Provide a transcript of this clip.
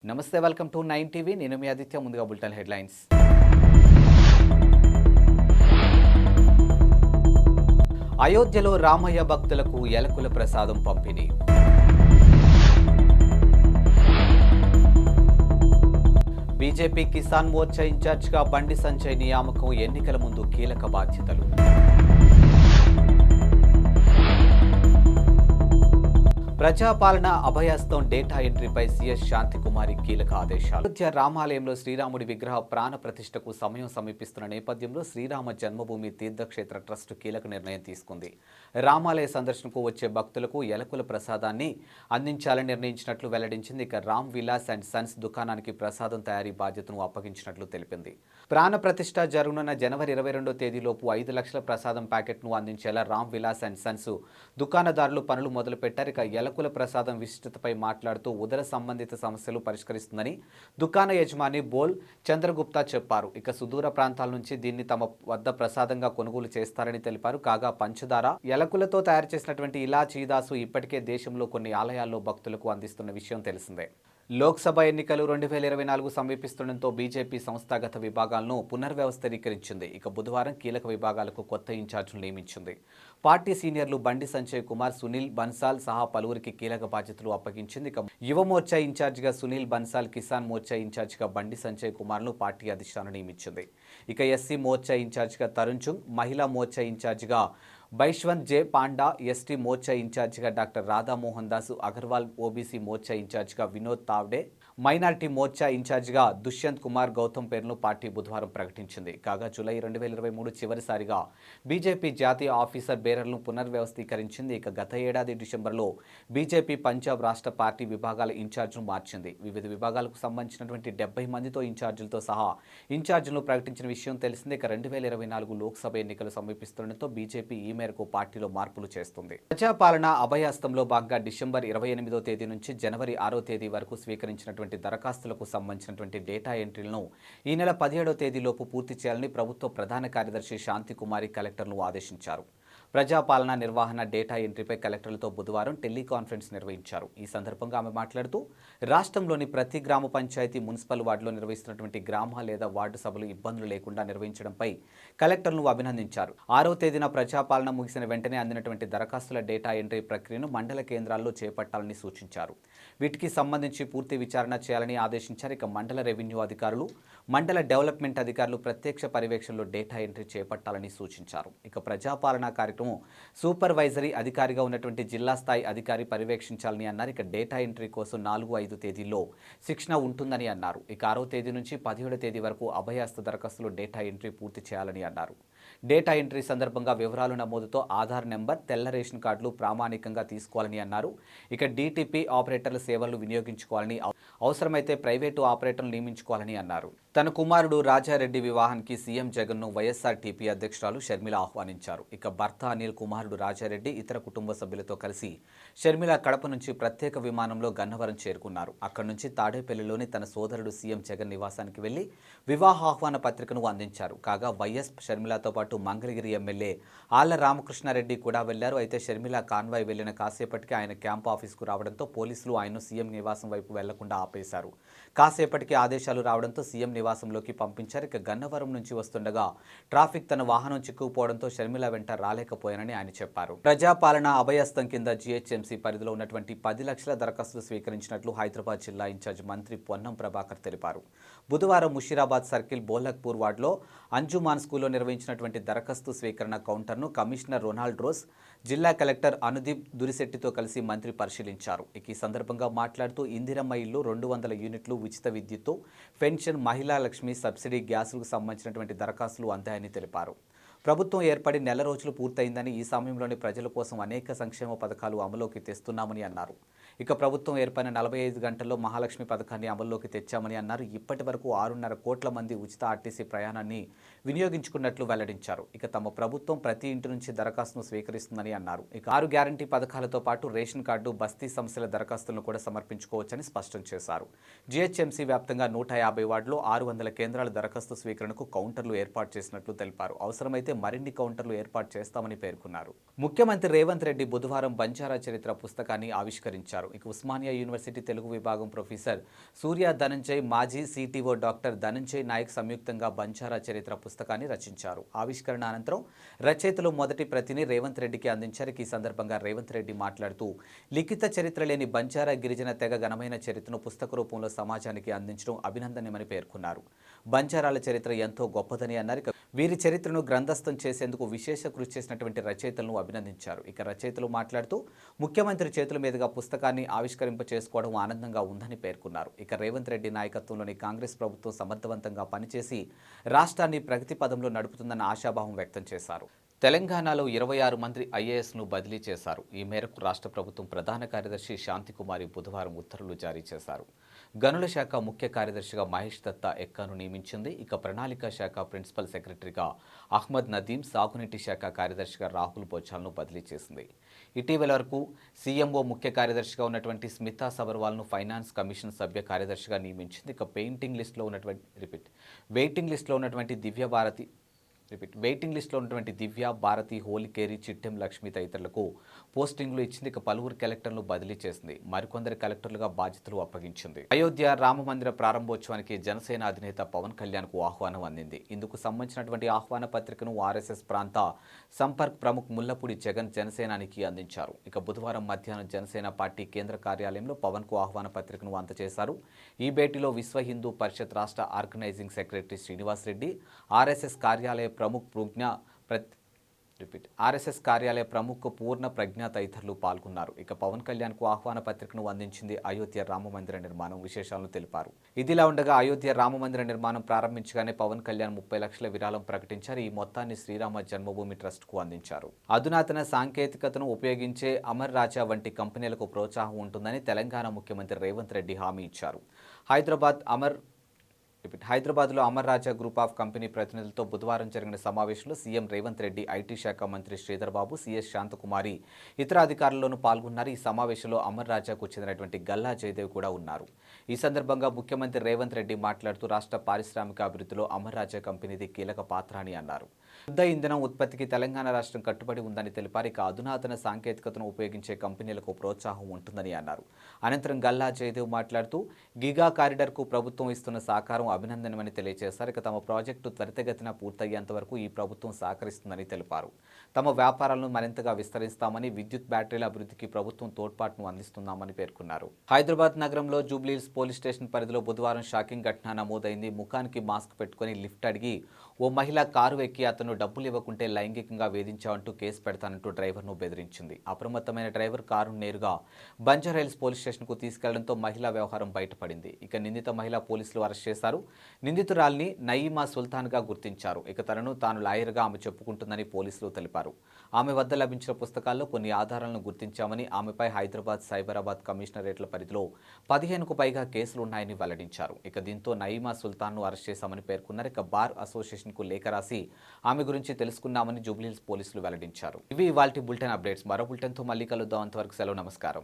నమస్తే, welcome to 9 TV. నేను మీ ఆదిత్య. ముందుగా బులెటిన్ హెడ్లైన్స్. అయోధ్యలో రామయ్య భక్తులకు ఎలకుల ప్రసాదం పంపిణీ. బీజేపీ కిసాన్ మోర్చా ఇన్ఛార్జిగా బండి సంజయ్ నియామకం ఎన్నికల ముందు కీలక బాధ్యతలు. ప్రజాపాలన అభయస్తం డేటా ఎంట్రీపై సీఎస్ శాంతికుమారి కీలక ఆదేశాలు. అయోధ్య రామాలయంలో శ్రీరాముడి విగ్రహ ప్రాణ ప్రతిష్టకు సమయం సమీపిస్తున్న నేపథ్యంలో శ్రీరామ జన్మభూమి తీర్థక్షేత్ర ట్రస్ట్ కీలక నిర్ణయం తీసుకుంది. రామాలయ సందర్శనకు వచ్చే భక్తులకు ఎలకుల ప్రసాదాన్ని అందించాలని నిర్ణయించినట్లు వెల్లడించింది. ఇక రామ్ విలాస్ అండ్ సన్స్ దుకాణానికి ప్రసాదం తయారీ బాధ్యతను అప్పగించినట్లు తెలిపింది. ప్రాణ ప్రతిష్ట జరగనున్న జనవరి 22వ తేదీలోపు 5 లక్షల ప్రసాదం ప్యాకెట్ను అందించేలా రామ్ విలాస్ అండ్ సన్స్ దుకాణదారులు పనులు మొదలుపెట్టారు. ఇక ఎలకుల ప్రసాదం విశిష్టతపై మాట్లాడుతూ ఉదర సంబంధిత సమస్యలు పరిష్కరిస్తుందని దుకాణ యజమాని బోల్ చంద్రగుప్తా చెప్పారు. ఇక సుదూర ప్రాంతాల నుంచి దీన్ని తమ వద్ద ప్రసాదంగా కొనుగోలు చేస్తారని తెలిపారు. కాగా పంచదార, ఎలకులతో తయారు చేసినటువంటి ఇలాచీ దాసు ఇప్పటికే దేశంలో కొన్ని ఆలయాల్లో భక్తులకు అందిస్తున్న విషయం తెలిసిందే. లోక్సభ ఎన్నికలు 2024 సమీపిస్తుండటంతో బీజేపీ సంస్థాగత విభాగాలను పునర్వ్యవస్థీకరించింది. ఇక బుధవారం కీలక విభాగాలకు కొత్త ఇన్ఛార్జీలు నియమించింది. పార్టీ సీనియర్లు బండి సంజయ్ కుమార్, సునీల్ బన్సాల్ సహా పలువురికి కీలక బాధ్యతలు అప్పగించింది. ఇక యువ మోర్చా ఇన్ఛార్జిగా సునీల్ బన్సాల్, కిసాన్ మోర్చా ఇన్ఛార్జిగా బండి సంజయ్ కుమార్ను పార్టీ అధిష్టానం నియమించింది. ఇక ఎస్సీ మోర్చా ఇన్ఛార్జిగా తరుణ్ చుంగ్, మహిళా మోర్చా ఇన్ఛార్జిగా బైష్వంత్ జే పాండా, ఎస్టీ మోర్చా ఇన్ఛార్జిగా డాక్టర్ రాధామోహన్ దాస్ అగర్వాల్, ఓబీసీ మోర్చా ఇన్ఛార్జిగా వినోద్ తావ్డే, మైనార్టీ మోర్చా ఇన్ఛార్జిగా దుష్యంత్ కుమార్ గౌతమ్ పేర్లను పార్టీ బుధవారం ప్రకటించింది. కాగా జూలై 2023 చివరిసారిగా బీజేపీ జాతీయ ఆఫీసర్ బేరర్లను పునర్వ్యవస్థీకరించింది. ఇక గత ఏడాది డిసెంబర్లో బీజేపీ పంజాబ్ రాష్ట్ర పార్టీ విభాగాల ఇన్ఛార్జ్ను మార్చింది. వివిధ విభాగాలకు సంబంధించినటువంటి 70 మందితో ఇన్ఛార్జీలతో సహా ఇన్ఛార్జీలను ప్రకటించిన విషయం తెలిసిందే. ఇక 2024 లోక్సభ ఎన్నికలు సమీపిస్తుండటంతో బీజేపీ ఈ మేరకు పార్టీలో మార్పులు చేస్తుంది. ప్రజాపాలన అభయహస్తంలో భాగంగా డిసెంబర్ 28వ తేదీ నుంచి జనవరి 6వ తేదీ వరకు స్వీకరించినటువంటి దరఖాస్తులకు సంబంధించినటువంటి డేటా ఎంట్రీలను ఈ నెల 17వ తేదీలోపు పూర్తి చేయాలని ప్రభుత్వ ప్రధాన కార్యదర్శి శాంతికుమారి కలెక్టర్ను ఆదేశించారు. ప్రజాపాలన నిర్వహణ డేటా ఎంట్రీపై కలెక్టర్లతో బుధవారం టెలికాన్ఫరెన్స్ నిర్వహించారు. ఈ సందర్భంగా ఆమె మాట్లాడుతూ రాష్ట్రంలోని ప్రతి గ్రామ పంచాయతీ, మున్సిపల్ వార్డులో నిర్వహిస్తున్నటువంటి గ్రామ లేదా వార్డు సభలు ఇబ్బందులు లేకుండా నిర్వహించడంపై కలెక్టర్ను అభినందించారు. 6వ తేదీన ప్రజాపాలన ముగిసిన వెంటనే అందినటువంటి దరఖాస్తుల డేటా ఎంట్రీ ప్రక్రియను మండల కేంద్రాల్లో చేపట్టాలని సూచించారు. వీటికి సంబంధించి పూర్తి విచారణ చేయాలని ఆదేశించారు. ఇక మండల రెవెన్యూ అధికారులు, మండల డెవలప్మెంట్ అధికారులు ప్రత్యక్ష పర్యవేక్షణలో డేటా ఎంట్రీ చేపట్టాలని సూచించారు. ఇక ప్రజాపాలన కార్యక్రమం సూపర్వైజరీ అధికారిగా ఉన్నటువంటి జిల్లా స్థాయి అధికారి పర్యవేక్షించాలని అన్నారు. ఇక డేటా ఎంట్రీ కోసం 4-5 తేదీల్లో శిక్షణ ఉంటుందని అన్నారు. ఇక 6వ తేదీ నుంచి 17వ తేదీ వరకు అభయహస్త దరఖాస్తులు డేటా ఎంట్రీ పూర్తి చేయాలని అన్నారు. డేటా ఎంట్రీ సందర్భంగా వివరాలు నమోదుతో ఆధార్ నెంబర్, తెల్ల రేషన్ కార్డులు ప్రామాణికంగా తీసుకోవాలని అన్నారు. ఇక డీటీపీ ఆపరేటర్ల సేవలను వినియోగించుకోవాలని, అవసరమైతే ప్రైవేటు ఆపరేటర్లు నియమించుకోవాలని అన్నారు. తన కుమారుడు రాజారెడ్డి వివాహానికి సీఎం జగన్ను వైఎస్ఆర్టీపీ అధ్యక్షురాలు షర్మిల ఆహ్వానించారు. ఇక భర్త అనిల్, కుమారుడు రాజారెడ్డి ఇతర కుటుంబ సభ్యులతో కలిసి షర్మిల కడప నుంచి ప్రత్యేక విమానంలో గన్నవరం చేరుకున్నారు. అక్కడి నుంచి తాడేపల్లిలోని తన సోదరుడు సీఎం జగన్ నివాసానికి వెళ్లి వివాహ ఆహ్వాన పత్రికను అందించారు. కాగా వైఎస్ షర్మిలతో పాటు మంగళగిరి ఎమ్మెల్యే ఆళ్ల రామకృష్ణారెడ్డి కూడా వెళ్లారు. అయితే షర్మిల కాన్వాయ్ వెళ్లిన కాసేపటికి ఆయన క్యాంప్ ఆఫీసుకు రావడంతో పోలీసులు ఆయన్ను సీఎం నివాసం వైపు వెళ్లకుండా ఆపేశారు. కాసేపటికి ఆదేశాలు రావడంతో సీఎం నివాసంలోకి పంపించారు. ఇక గన్నవరం నుంచి వస్తుండగా ట్రాఫిక్ తన వాహనం చిక్కుకుపోవడంతో షర్మిల వెంట రాలేకపోయానని ఆయన చెప్పారు. ప్రజాపాలన అభయహస్తం కింద జీహెచ్ఎంసీ పరిధిలో ఉన్నటువంటి 10 లక్షల దరఖాస్తులు స్వీకరించినట్లు హైదరాబాద్ జిల్లా ఇన్ఛార్జ్ మంత్రి పొన్నం ప్రభాకర్ తెలిపారు. బుధవారం ముషీరాబాద్ సర్కిల్ బోలక్పూర్ వార్డులో అంజుమాన్ స్కూల్లో నిర్వహించినటువంటి దరఖాస్తు స్వీకరణ కౌంటర్ను కమిషనర్ రొనాల్డ్ రోజ్, జిల్లా కలెక్టర్ అనుదీప్ దురిశెట్టితో కలిసి మంత్రి పరిశీలించారు. ఈ సందర్భంగా మాట్లాడుతూ ఇందిరమ్మ ఇల్లు, 200 యూనిట్లు ఉచిత విద్యుత్తు, పెన్షన్, మహిళా లక్ష్మి, సబ్సిడీ గ్యాసులకు సంబంధించినటువంటి దరఖాస్తులు అందాయని తెలిపారు. ప్రభుత్వం ఏర్పడి నెల రోజులు పూర్తయిందని, ఈ సమయంలోనే ప్రజల కోసం అనేక సంక్షేమ పథకాలు అమలులోకి తెస్తున్నామని అన్నారు. ఇక ప్రభుత్వం ఏర్పడిన 45 గంటల్లో మహాలక్ష్మి పథకాన్ని అమల్లోకి తెచ్చామని అన్నారు. ఇప్పటి వరకు 6.5 కోట్ల మంది ఉచిత ఆర్టీసీ ప్రయాణాన్ని వినియోగించుకున్నట్లు వెల్లడించారు. ఇక తమ ప్రభుత్వం ప్రతి ఇంటి నుంచి దరఖాస్తును స్వీకరిస్తుందని అన్నారు. ఇక 6 గ్యారంటీ పథకాలతో పాటు రేషన్ కార్డు, బస్తీ సమస్యల దరఖాస్తులను కూడా సమర్పించుకోవచ్చని స్పష్టం చేశారు. జీహెచ్ఎంసీ వ్యాప్తంగా 150 వార్డులో 600 కేంద్రాల దరఖాస్తు స్వీకరణకు కౌంటర్లు ఏర్పాటు చేసినట్లు తెలిపారు. అవసరమైతే మరిన్ని కౌంటర్లు ఏర్పాటు చేస్తామని పేర్కొన్నారు. ముఖ్యమంత్రి రేవంత్ రెడ్డి బుధవారం బంజారా చరిత్ర పుస్తకాన్ని ఆవిష్కరించారు. ఇక ఉస్మానియా యూనివర్సిటీ తెలుగు విభాగం ప్రొఫెసర్ సూర్య ధనంజయ్, మాజీ సిటిఓ డాక్టర్ ధనంజయ్ నాయక్ సంయుక్తంగా బంజారా చరిత్ర పుస్తకాన్ని రచించారు. ఆవిష్కరణ అనంతరం రచయితలు మొదటి ప్రతిని రేవంత్ రెడ్డికి అందించారు. ఈ సందర్భంగా రేవంత్ రెడ్డి మాట్లాడుతూ లిఖిత చరిత్ర లేని బంజారా గిరిజన తెగ ఘనమైన చరిత్రను పుస్తక రూపంలో సమాజానికి అందించడం అభినందనీయమని పేర్కొన్నారు. బంజారాల చరిత్ర ఎంతో గొప్పదని అన్నారు. వీరి చరిత్రను గ్రంథస్థం చేసేందుకు విశేష కృషి చేసినటువంటి రచయితలను అభినందించారు. ఇక రచయితలు మాట్లాడుతూ ముఖ్యమంత్రి చేతుల మీదుగా పుస్తకాన్ని ఆవిష్కరింప చేసుకోవడం ఆనందంగా ఉందని పేర్కొన్నారు. ఇక రేవంత్ రెడ్డి నాయకత్వంలోని కాంగ్రెస్ ప్రభుత్వం సమర్థవంతంగా పనిచేసి రాష్ట్రాన్ని ప్రగతి పదంలో నడుపుతుందన్న ఆశాభావం వ్యక్తం చేశారు. తెలంగాణలో 26 మంది ఐఏఎస్ను బదిలీ చేశారు. ఈ మేరకు రాష్ట్ర ప్రభుత్వం ప్రధాన కార్యదర్శి శాంతికుమారి బుధవారం ఉత్తర్వులు జారీ చేశారు. గనుల శాఖ ముఖ్య కార్యదర్శిగా మహేష్ దత్తా ఎక్కాను నియమించింది. ఇక ప్రణాళిక శాఖ ప్రిన్సిపల్ సెక్రటరీగా అహ్మద్ నదీం, సాగునీటి శాఖ కార్యదర్శిగా రాహుల్ బొచాల్ను బదిలీ చేసింది. ఇటీవల వరకు సీఎంఓ ముఖ్య కార్యదర్శిగా ఉన్నటువంటి స్మితా సబర్వాల్ను ఫైనాన్స్ కమిషన్ సభ్య కార్యదర్శిగా నియమించింది. ఇక వెయిటింగ్ లిస్టులో ఉన్నటువంటి దివ్య, భారతి, హోలికేరి, చిట్టెం లక్ష్మి తదితరులకు పోస్టింగ్లు ఇచ్చింది. ఇక పలువురు కలెక్టర్లు బదిలీ చేసింది. మరికొందరు కలెక్టర్లుగా బాధ్యతలు అప్పగించింది. అయోధ్య రామమందిర ప్రారంభోత్సవానికి జనసేన అధినేత పవన్ కళ్యాణ్కు ఆహ్వానం అందింది. ఇందుకు సంబంధించినటువంటి ఆహ్వాన పత్రికను ఆర్ఎస్ఎస్ ప్రాంత సంపర్క్ ప్రముఖ్ ముల్లపూడి జగన్ జనసేనానికి అందించారు. ఇక బుధవారం మధ్యాహ్నం జనసేన పార్టీ కేంద్ర కార్యాలయంలో పవన్కు ఆహ్వాన పత్రికను అందజేశారు. ఈ భేటీలో విశ్వ హిందూ పరిషత్ రాష్ట్ర organising secretary Srinivas Reddy, RSS కార్యాలయ ప్రముఖ పూర్ణ ప్రజ్ఞ తదితరులు పాల్గొన్నారు. ఇక పవన్ కళ్యాణ్కు ఆహ్వాన పత్రికను అందించింది అయోధ్య రామమందిర నిర్మాణం విశేషాలను తెలిపారు. ఇదిలా ఉండగా అయోధ్య రామమందిర నిర్మాణం ప్రారంభించగానే పవన్ కళ్యాణ్ 30 లక్షల విరాళం ప్రకటించారు. ఈ మొత్తాన్ని శ్రీరామ జన్మభూమి ట్రస్ట్కు అందించారు. అధునాతన సాంకేతికతను ఉపయోగించే అమర్ రాజా వంటి కంపెనీలకు ప్రోత్సాహం ఉంటుందని తెలంగాణ ముఖ్యమంత్రి రేవంత్ రెడ్డి హామీ ఇచ్చారు. హైదరాబాద్లో అమర్ రాజా గ్రూప్ ఆఫ్ కంపెనీ ప్రతినిధులతో బుధవారం జరిగిన సమావేశంలో సీఎం రేవంత్ రెడ్డి, ఐటీ శాఖ మంత్రి శ్రీధర్ బాబు, సీఎస్ శాంతకుమారి ఇతర అధికారులను పాల్గొన్నారు. ఈ సమావేశంలో అమర్ రాజాకు చెందినటువంటి గల్లా జయదేవ్ కూడా ఉన్నారు. ఈ సందర్భంగా ముఖ్యమంత్రి రేవంత్ రెడ్డి మాట్లాడుతూ రాష్ట్ర పారిశ్రామిక అభివృద్ధిలో అమర్ రాజా కంపెనీది కీలక పాత్ర అని అన్నారు. శుద్ధ ఇంధనం ఉత్పత్తికి తెలంగాణ రాష్ట్రం కట్టుబడి ఉందని తెలిపారు. ఇక అధునాతన సాంకేతికతను ఉపయోగించే కంపెనీలకు ప్రోత్సాహం ఉంటుందని అన్నారు. అనంతరం గల్లా జయదేవ్ మాట్లాడుతూ గిగా కారిడార్కు ప్రభుత్వం ఇస్తున్న సహకారం అభినందనమని తెలియజేశారు. ఇక తమ ప్రాజెక్టు త్వరితగతిన పూర్తయ్యేంత వరకు ఈ ప్రభుత్వం సహకరిస్తుందని తెలిపారు. తమ వ్యాపారాలను మరింతగా విస్తరిస్తామని, విద్యుత్ బ్యాటరీల అభివృద్ధికి ప్రభుత్వం తోడ్పాటును అందిస్తున్నామని పేర్కొన్నారు. హైదరాబాద్ నగరంలో జూబ్లీహిల్స్ పోలీస్ స్టేషన్ పరిధిలో బుధవారం షాకింగ్ ఘటన నమోదైంది. ముఖానికి మాస్క్ పెట్టుకుని లిఫ్ట్ అడిగి ఓ మహిళ కారు ఎక్కి అతను డబ్బులు ఇవ్వకుంటే లైంగికంగా వేధించావంటూ కేసు పెడతానంటూ డ్రైవర్ను బెదిరించింది. అప్రమత్తమైన డ్రైవర్ కారును నేరుగా బంజారాహిల్స్ పోలీస్ స్టేషన్కు తీసుకెళ్లడంతో మహిళా వ్యవహారం బయటపడింది. ఇక నిందిత మహిళా పోలీసులు అరెస్ట్ చేశారు. నిందితురాల్ని నయీమా సుల్తాన్గా గుర్తించారు. ఇక తనను తాను లాయర్గా ఆమె చెప్పుకుంటుందని పోలీసులు తెలిపారు. ఆమె వద్ద లభించిన పుస్తకాల్లో కొన్ని ఆధారాలను గుర్తించామని, ఆమెపై హైదరాబాద్, సైబరాబాద్ కమిషనరేట్ల పరిధిలో 15కు పైగా కేసులు ఉన్నాయని వెల్లడించారు. ఇక దీంతో నయీమా సుల్తాన్ను అరెస్ట్ చేశామని పేర్కొన్నారు. ఇక బార్ అసోసియేషన్కు లేఖ రాసి ఆమె గురించి తెలుసుకున్నామని జూబ్లీహిల్స్ పోలీసులు వెల్లడించారు. ఇవి ఇవాల్టి బులెటిన్ అప్డేట్స్. మరో బులెటిన్తో మళ్ళీ కలుద్దాం. అంతవరకు సెలవు, నమస్కారం.